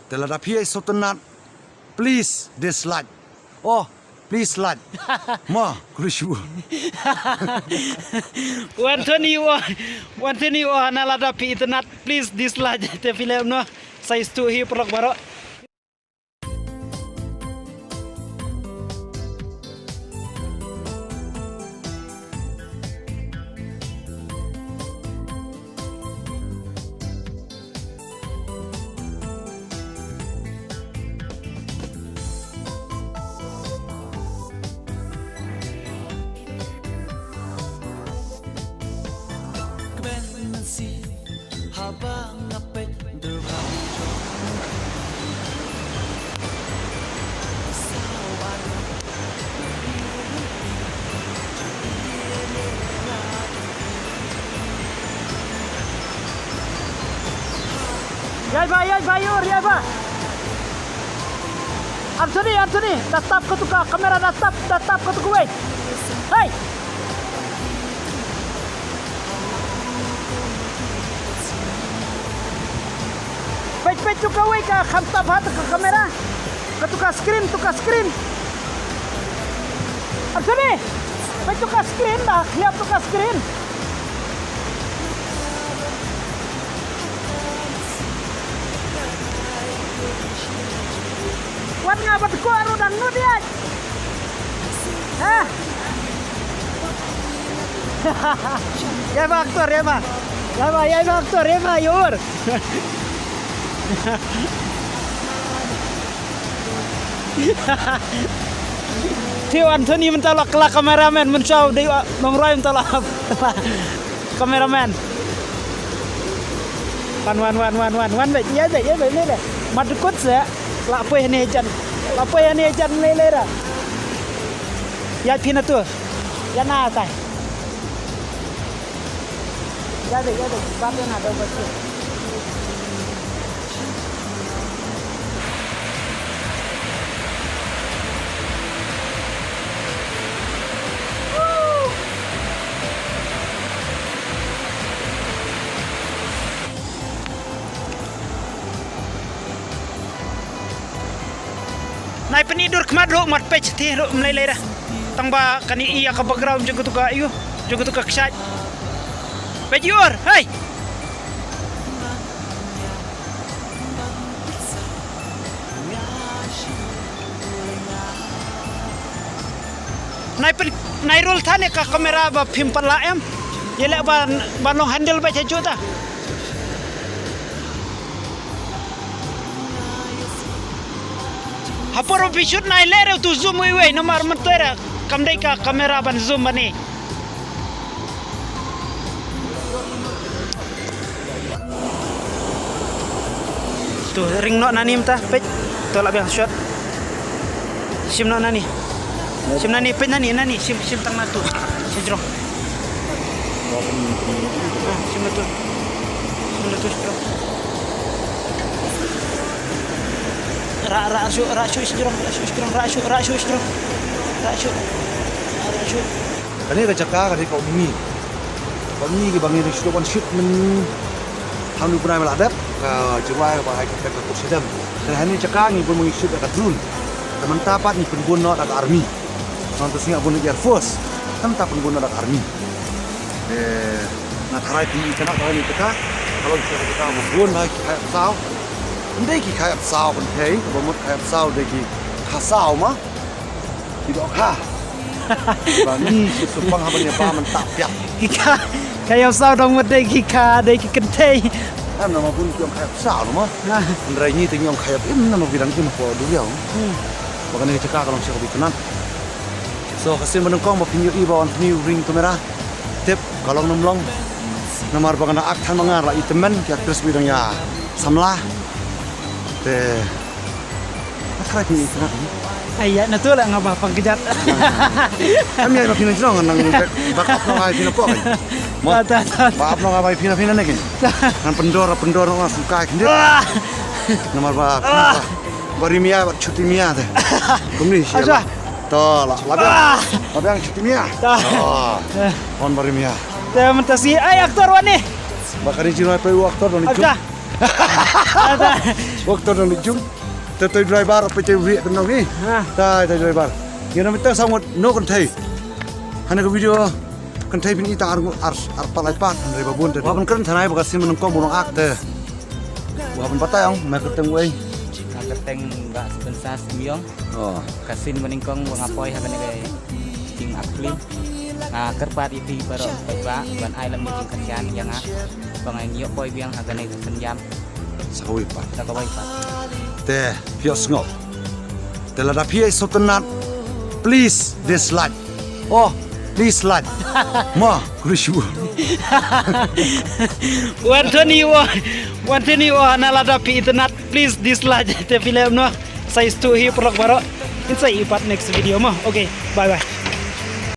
Tela da pia sotonat. Please dislike. Oh, please like. Ma, kurishu. One thing you are nalada pi internet please dislike the film no size 2 hi prok baro. Yai ba yur yai ba. Anthony, tatap ko tuka kamera tatap ko tuka wait. Hey. Pej tuka wait ka khamtap hat ka kamera. Ka tuka screen. Anthony, pej tuka screen dah, lihat tuka screen. Wan nga ba't ko aro dan no diyan? Ha? Ya ba aktor ya ba? Aktor ya ba yur? Tio Anthony mentalak kelak kameramen mencow di Bang Roy mentalak kameramen. Wan baik ya baik ni deh. Madukut saya. Lapoi ni jan lele ra. Ya pina tu. Ya na tai. Ya de bab yang ada betul. Nai penidur kemadro mat pech ti ro mlele ra tangba kani iya ka background juga tuka iyo juga tuka ksat pejur hey nai roll thane ka kamera ba film pala em yele ba long handle ba juta Haporo pisut na ilere tu zoom iwe nomor mentera kamdai ka kamera ban zoom bani. Tu ring no nani mta pej tolak biang shot. Sim no nani. Sim nani pej nani sim tang natu. Sejro. Sim natu. Sejro. Ra sejro. Kani ka jaka kani kau ni ke bangi shoot one shoot men hamlu punai meladap ka jiwai ba hai ka ko sedam dan hani jaka ni pun mengi shoot ka drone teman tapat ni pun gono ka army nonton singa pun air force kan ta pun gono ka army na tharai ti kana ka ni ka kalau kita mau gon hai ka sao ndai ki khai ap sao kon thei ba mot khai ap sao de ki kha sao ma ki do kha ba ni ki su pang ha ba ne ba man ta pyak Kika kayak sao dong mot dei kika dei ki kentei am na ma bun ki khai ap sao ma ndrai ni te nyong khai ap im na ma bidang ki ma ko du yao ba kan ni chaka kalong siya ko bitunan so kasi man kong ba pinyo iba on new ring kamera tip kalong nomlong namar ba kana ak than mangar la itemen ki aktris bidang ya samla te akra ni sana ayat na tu lah ngapa pangkejat kami ay mapina jong nang bakap no ay pina po ma baap no ay pina nekin nan pendor no suka kinde namar ba barimia chuti mia de kumni siya to labang chuti mia on barimia te mentasi ay aktor wani bakari jino ay payu aktor doni Waktu nang lijung. Toy driver apa cewek ria kenang ni. Tai driver. Yang nama kita sangat no kan thai. Hanya ke video kan thai pin ita ar palai pat dari babun tadi. Wapan kan thanai bakasin menengkong burung akte. Wapan patay ang makateng way. Makateng ba sebensas miyong. Oh. Kasin meningkong mengapoy hakan kay ting aklim. Kerpat iti baro ba ban ai lam ting kanyan yang bangai nyo poy biang hakan ay kanjam. Sakaway pat. Sakaway pat. Te pios ngop. Te lada piai sotenat. Please dislike. Oh, please like. Ma, kurishu. Wanteni wa nalada pi internet please dislike te film no. Saya stu hi prok baro. Insai ipat next video mo. Okay, bye bye.